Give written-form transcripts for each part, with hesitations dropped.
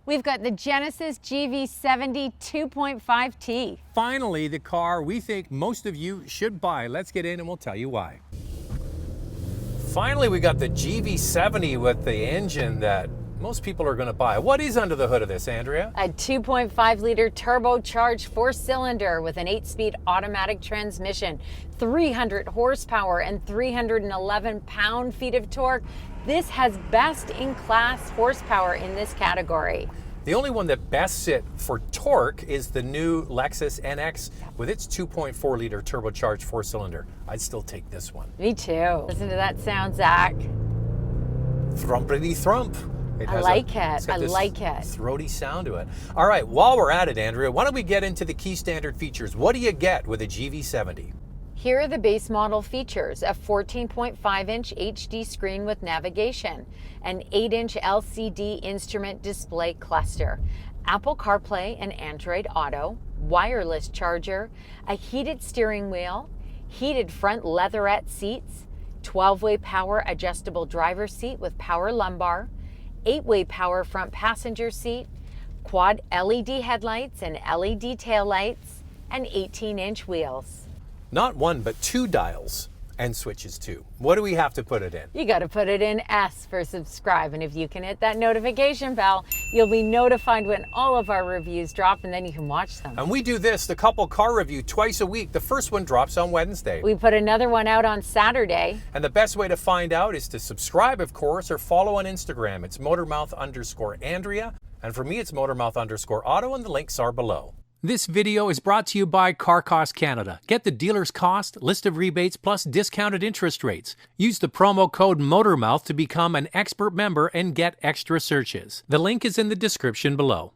We've got the Genesis GV70 2.5T. Finally, the car we think most of you should buy. Let's get in and we'll tell you why. Finally, we got the GV70 with the engine that most people are going to buy. What is under the hood of this, Andrea? A 2.5-liter turbocharged four-cylinder with an 8-speed automatic transmission, 300 horsepower and 311 pound-feet of torque. This has best-in-class horsepower in this category. The only one that best sit for torque is the new Lexus NX with its 2.4-liter turbocharged four-cylinder. I'd still take this one. Me too. Listen to that sound, Zach. Thrumpity thump. I like it. I like it. Throaty sound to it. All right, while we're at it, Andrea, why don't we get into the key standard features? What do you get with a GV70? Here are the base model features: a 14.5-inch HD screen with navigation, an 8-inch LCD instrument display cluster, Apple Carplay and Android Auto, wireless charger, a heated steering wheel, heated front leatherette seats, 12-way power adjustable driver's seat with power lumbar, 8-way power front passenger seat, quad LED headlights and LED taillights, and 18-inch wheels. Not one, but two dials and switches too. What do we have to put it in? You got to put it in S for subscribe. And if you can hit that notification bell, you'll be notified when all of our reviews drop, and then you can watch them. And we do this, the couple car review, twice a week. The first one drops on Wednesday. We put another one out on Saturday. And the best way to find out is to subscribe, of course, or follow on Instagram. It's Motormouth_Andrea. And for me, it's Motormouth_Auto, and the links are below. This video is brought to you by Car Cost Canada. Get the dealer's cost, list of rebates, plus discounted interest rates. Use the promo code Motormouth to become an expert member and get extra searches. The link is in the description below.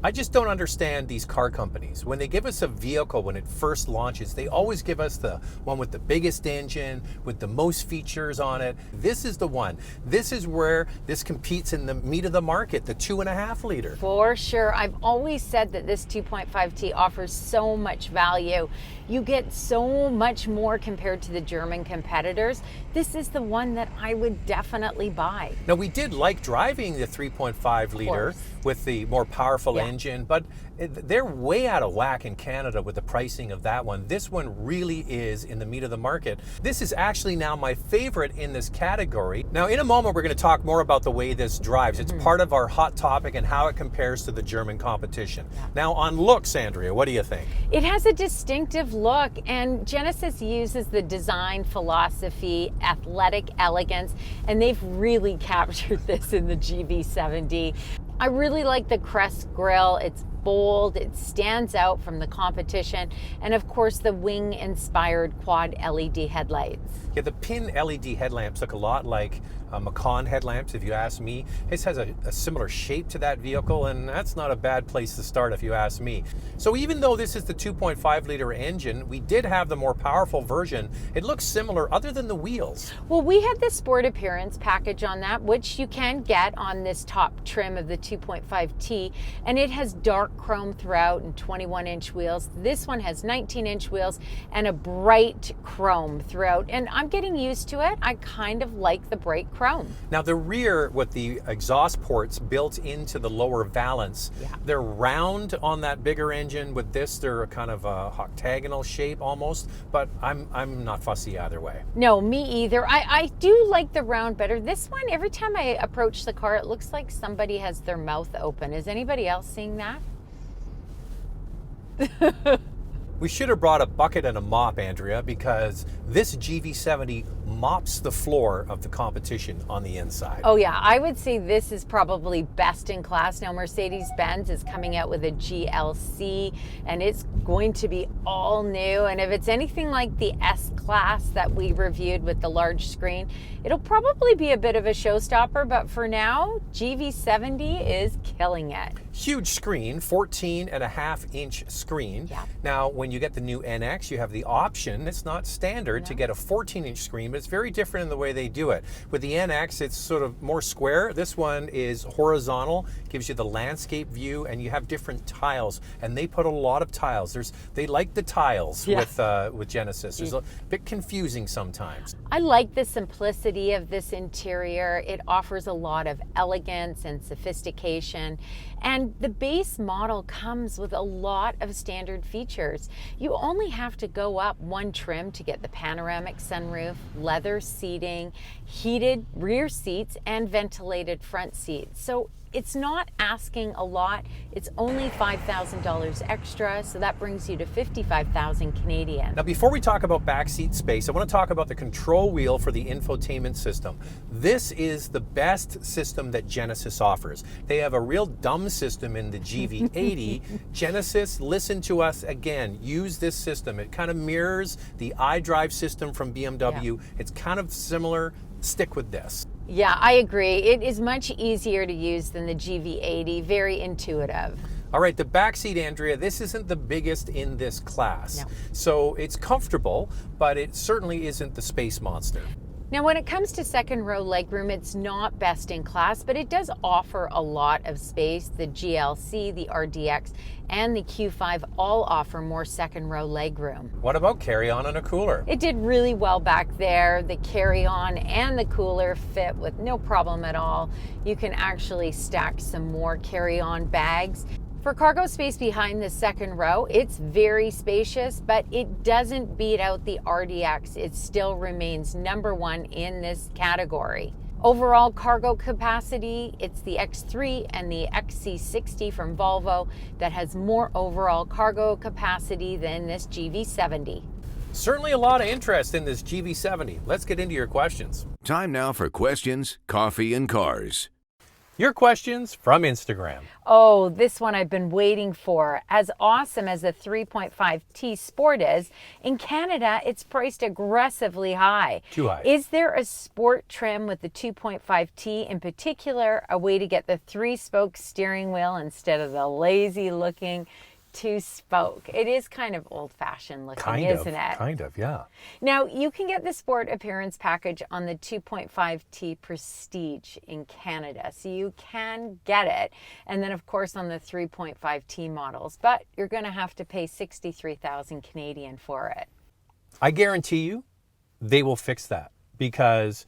I just don't understand these car companies. When they give us a vehicle when it first launches, they always give us the one with the biggest engine, with the most features on it. This is the one. This is where this competes in the meat of the market, the 2.5 liter. For sure. I've always said that this 2.5T offers so much value. You get so much more compared to the German competitors. This is the one that I would definitely buy. Now, we did like driving the 3.5 liter with the more powerful engine, but they're way out of whack in Canada with the pricing of that one. This one really is in the meat of the market. This is actually now my favorite in this category. Now, in a moment, we're going to talk more about the way this drives. It's part of our hot topic and how it compares to the German competition. Now, on looks, Andrea, what do you think? It has a distinctive look, and Genesis uses the design philosophy, athletic elegance, and they've really captured this in the GV70. I really like the Crest grille. It's bold, it stands out from the competition, and of course the wing-inspired quad LED headlights. Yeah, the pin LED headlamps look a lot like Macan headlamps, if you ask me. This has a similar shape to that vehicle, and that's not a bad place to start if you ask me. So even though this is the 2.5 liter engine, we did have the more powerful version. It looks similar other than the wheels. Well, we had the Sport Appearance package on that, which you can get on this top trim of the 2.5T, and it has dark chrome throughout and 21-inch wheels. This one has 19-inch wheels and a bright chrome throughout, and I'm getting used to it. I kind of like the bright chrome. Now the rear with the exhaust ports built into the lower valance, they're round on that bigger engine. With this, they're kind of a octagonal shape almost, but I'm not fussy either way. No, me either. I do like the round better. This one, every time I approach the car, it looks like somebody has their mouth open. Is anybody else seeing that? We should have brought a bucket and a mop, Andrea, because this GV70 mops the floor of the competition on the inside. Oh yeah, I would say this is probably best in class. Now Mercedes-Benz is coming out with a GLC, and it's going to be all new. And if it's anything like the S-Class that we reviewed with the large screen, it'll probably be a bit of a showstopper, but for now, GV70 is killing it. Huge screen, 14.5-inch screen. Yeah. Now, when you get the new NX, you have the option, it's not standard, to get a 14-inch screen, It's very different in the way they do it. With the NX, it's sort of more square. This one is horizontal, gives you the landscape view, and you have different tiles. And they put a lot of tiles. They like the tiles with Genesis. It's a bit confusing sometimes. I like the simplicity of this interior. It offers a lot of elegance and sophistication. And the base model comes with a lot of standard features. You only have to go up one trim to get the panoramic sunroof, leather seating, heated rear seats, and ventilated front seats. So it's not asking a lot. It's only $5,000 extra, so that brings you to $55,000 Canadian. Now, before we talk about backseat space, I want to talk about the control wheel for the infotainment system. This is the best system that Genesis offers. They have a real dumb system in the GV80. Genesis, listen to us again. Use this system. It kind of mirrors the iDrive system from BMW. It's kind of similar. Stick with this. Yeah, I agree. It is much easier to use than the GV80, very intuitive. All right, the back seat, Andrea, this isn't the biggest in this class. No. So it's comfortable, but it certainly isn't the space monster. Now, when it comes to second row legroom, it's not best in class, but it does offer a lot of space. The GLC, the RDX, and the Q5 all offer more second row legroom. What about carry-on and a cooler? It did really well back there. The carry-on and the cooler fit with no problem at all. You can actually stack some more carry-on bags. For cargo space behind the second row, it's very spacious, but it doesn't beat out the RDX. It still remains #1 in this category. Overall cargo capacity, it's the X3 and the XC60 from Volvo that has more overall cargo capacity than this GV70. Certainly a lot of interest in this GV70. Let's get into your questions. Time now for questions, coffee, and cars. Your questions from Instagram. Oh, this one I've been waiting for. As awesome as the 3.5T Sport is, in Canada, it's priced aggressively high. Too high. Is there a sport trim with the 2.5T, in particular, a way to get the 3-spoke steering wheel instead of the lazy-looking 2-spoke? It is kind of old-fashioned looking, isn't it? Kind of, yeah. Now, you can get the Sport Appearance Package on the 2.5T Prestige in Canada, so you can get it. And then, of course, on the 3.5T models, but you're going to have to pay $63,000 Canadian for it. I guarantee you they will fix that, because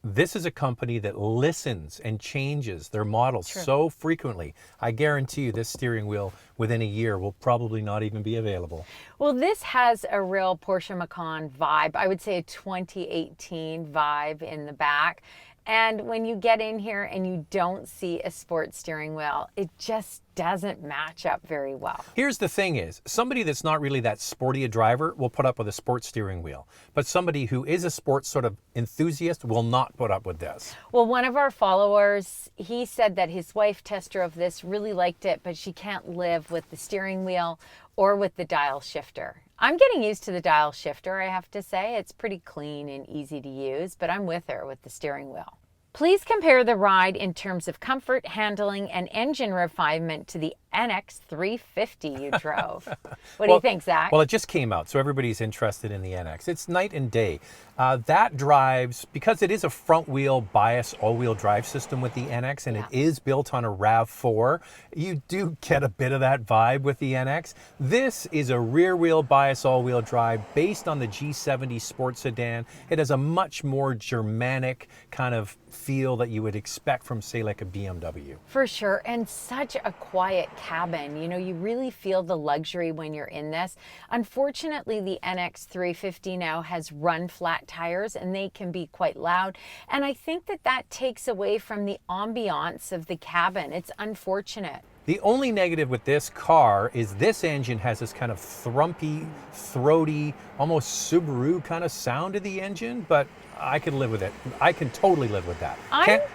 this is a company that listens and changes their models so frequently. I guarantee you this steering wheel within a year will probably not even be available. Well, this has a real Porsche Macan vibe. I would say a 2018 vibe in the back. And when you get in here and you don't see a sport steering wheel, it just doesn't match up very well. Here's the thing is, somebody that's not really that sporty a driver will put up with a sport steering wheel. But somebody who is a sports sort of enthusiast will not put up with this. Well, one of our followers, he said that his wife test drove this, really liked it, but she can't live with the steering wheel or with the dial shifter. I'm getting used to the dial shifter, I have to say. It's pretty clean and easy to use, but I'm with her with the steering wheel. Please compare the ride in terms of comfort, handling, and engine refinement to the NX 350 you drove. What do you think, Zach? Well, it just came out, so everybody's interested in the NX. It's night and day. That drives, because it is a front-wheel bias all-wheel drive system with the NX, and it is built on a RAV4, you do get a bit of that vibe with the NX. This is a rear-wheel bias all-wheel drive based on the G70 Sport sedan. It has a much more Germanic kind of feel that you would expect from, say, like a BMW. For sure, and such a quiet cabin. You know, you really feel the luxury when you're in this. Unfortunately, the NX 350 now has run-flat tires, and they can be quite loud. And I think that that takes away from the ambiance of the cabin. It's unfortunate. The only negative with this car is this engine has this kind of thrumpy, throaty, almost Subaru kind of sound to the engine, but I could live with it. I can totally live with that.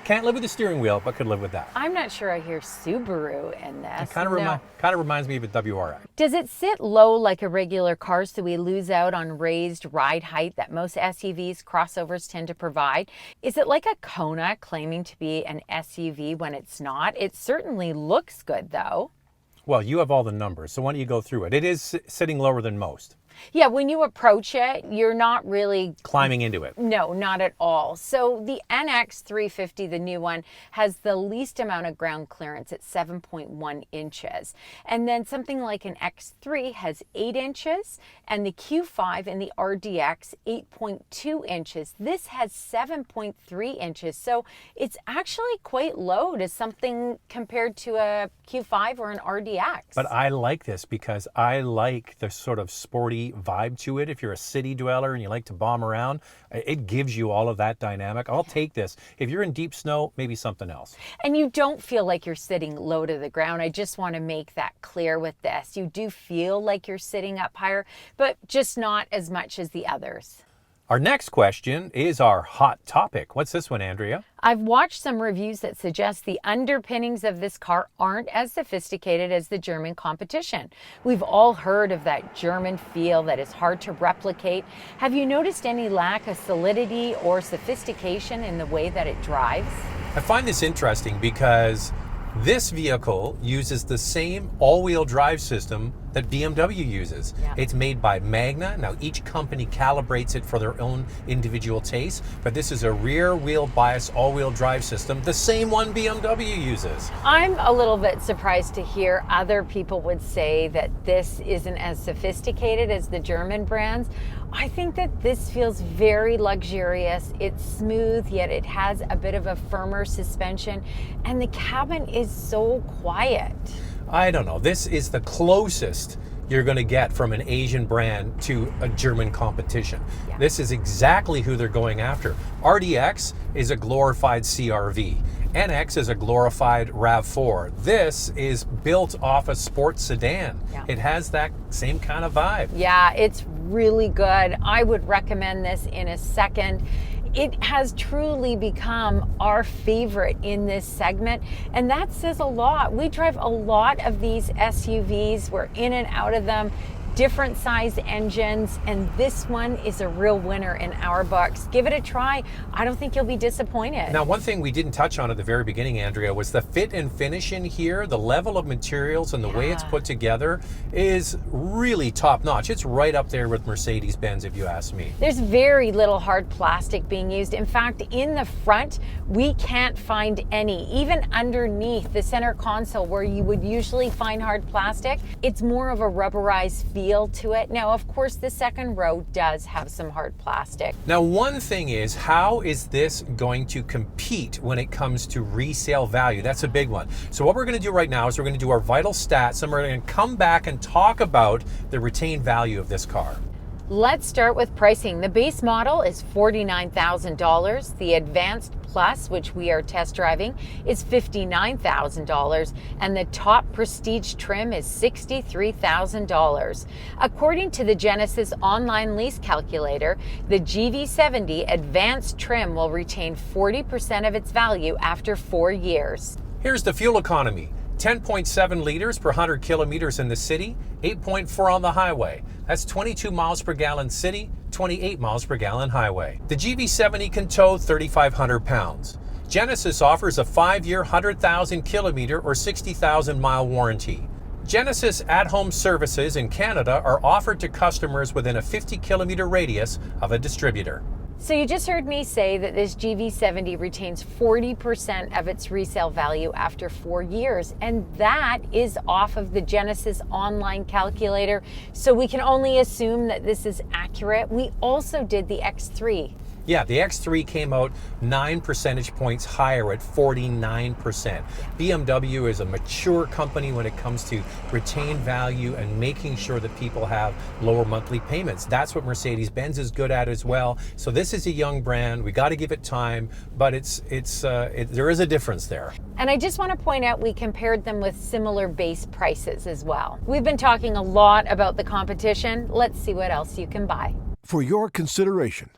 Can't live with the steering wheel, but could live with that. I'm not sure I hear Subaru in this. It kind of reminds me of a WRX. Does it sit low like a regular car, so we lose out on raised ride height that most SUVs, crossovers tend to provide? Is it like a Kona claiming to be an SUV when it's not? It certainly looks good, though. Well, you have all the numbers, so why don't you go through it? It is sitting lower than most. Yeah, when you approach it, you're not really climbing into it. No, not at all. So the NX 350, the new one, has the least amount of ground clearance at 7.1 inches. And then something like an X3 has 8 inches, and the Q5 and the RDX 8.2 inches. This has 7.3 inches. So it's actually quite low to something compared to a Q5 or an RDX. But I like this because I like the sort of sporty vibe to it. If you're a city dweller and you like to bomb around, it gives you all of that dynamic. I'll take this. If you're in deep snow, maybe something else. And you don't feel like you're sitting low to the ground. I just want to make that clear with this. You do feel like you're sitting up higher, but just not as much as the others. Our next question is our hot topic. What's this one, Andrea? I've watched some reviews that suggest the underpinnings of this car aren't as sophisticated as the German competition. We've all heard of that German feel that is hard to replicate. Have you noticed any lack of solidity or sophistication in the way that it drives? I find this interesting because this vehicle uses the same all-wheel drive system that BMW uses. Yeah. It's made by Magna. Now, each company calibrates it for their own individual taste, but this is a rear-wheel bias all-wheel drive system, the same one BMW uses. I'm a little bit surprised to hear other people would say that this isn't as sophisticated as the German brands. I think that this feels very luxurious. It's smooth, yet it has a bit of a firmer suspension, and the cabin is so quiet. I don't know. This is the closest you're going to get from an Asian brand to a German competition. Yeah. This is exactly who they're going after. RDX is a glorified CR-V. NX is a glorified RAV4. This is built off a sports sedan. Yeah. It has that same kind of vibe. Yeah, it's really good. I would recommend this in a second. It has truly become our favorite in this segment, and that says a lot. We drive a lot of these SUVs. We're in and out of them, different size engines, and this one is a real winner in our books. Give it a try. I don't think you'll be disappointed. Now, one thing we didn't touch on at the very beginning, Andrea, was the fit and finish in here. The level of materials and the way it's put together is really top notch. It's right up there with Mercedes-Benz, if you ask me. There's very little hard plastic being used. In fact, in the front, we can't find any. Even underneath the center console where you would usually find hard plastic, it's more of a rubberized feel to it. Now, of course, the second row does have some hard plastic. Now, one thing is, how is this going to compete when it comes to resale value? That's a big one. So what we're going to do right now is we're going to do our vital stats, and we're going to come back and talk about the retained value of this car. Let's start with pricing. The base model is $49,000. The Advanced Plus, which we are test driving, is $59,000, and the top Prestige trim is $63,000. According to the Genesis online lease calculator, the GV70 Advanced trim will retain 40% of its value after 4 years. Here's the fuel economy. 10.7 liters per 100 kilometers in the city, 8.4 on the highway. That's 22 miles per gallon city, 28 miles per gallon highway. The GV70 can tow 3,500 pounds. Genesis offers a 5-year, 100,000 kilometer or 60,000 mile warranty. Genesis at-home services in Canada are offered to customers within a 50-kilometer radius of a distributor. So you just heard me say that this GV70 retains 40% of its resale value after 4 years, and that is off of the Genesis online calculator, so we can only assume that this is accurate. We also did the X3. Yeah, the X3 came out 9 percentage points higher at 49%. BMW is a mature company when it comes to retained value and making sure that people have lower monthly payments. That's what Mercedes-Benz is good at as well. So this is a young brand. We got to give it time, but there is a difference there. And I just want to point out we compared them with similar base prices as well. We've been talking a lot about the competition. Let's see what else you can buy. For your consideration.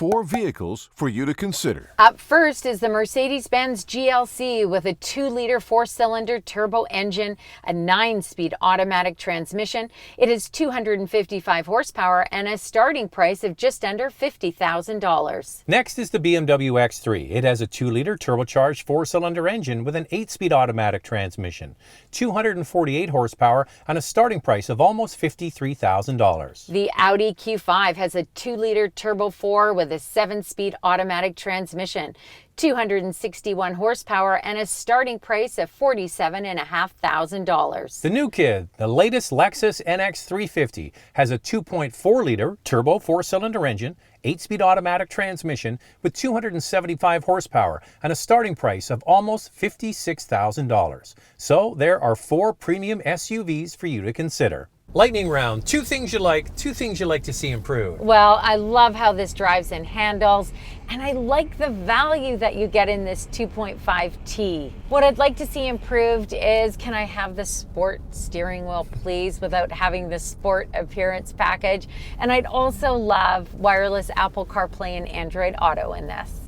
4 vehicles for you to consider. Up first is the Mercedes-Benz GLC with a 2-liter 4-cylinder turbo engine, a 9-speed automatic transmission. It has 255 horsepower and a starting price of just under $50,000. Next is the BMW X3. It has a 2-liter turbocharged 4-cylinder engine with an 8-speed automatic transmission, 248 horsepower, and a starting price of almost $53,000. The Audi Q5 has a 2-liter Turbo 4 with a 7-speed automatic transmission, 261 horsepower, and a starting price of $47,500. The new kid, the latest Lexus NX 350, has a 2.4-liter turbo 4-cylinder engine, 8-speed automatic transmission with 275 horsepower and a starting price of almost $56,000. So there are 4 premium SUVs for you to consider. Lightning round, 2 things you like, 2 things you like to see improved. Well, I love how this drives and handles, and I like the value that you get in this 2.5T. What I'd like to see improved is, can I have the sport steering wheel, please, without having the sport appearance package? And I'd also love wireless Apple CarPlay and Android Auto in this.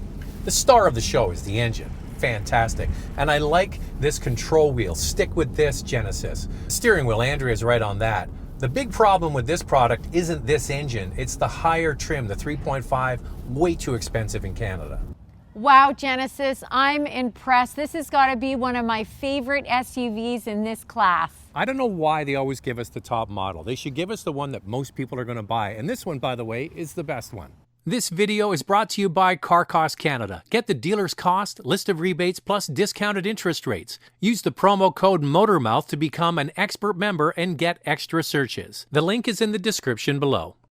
The star of the show is the engine. Fantastic. And I like this control wheel. Stick with this, Genesis. Steering wheel, Andrea's right on that. The big problem with this product isn't this engine, it's the higher trim, the 3.5, way too expensive in Canada. Wow, Genesis, I'm impressed. This has got to be one of my favorite SUVs in this class. I don't know why they always give us the top model. They should give us the one that most people are going to buy. And this one, by the way, is the best one. This video is brought to you by Car Cost Canada. Get the dealer's cost, list of rebates, plus discounted interest rates. Use the promo code Motormouth to become an expert member and get extra searches. The link is in the description below.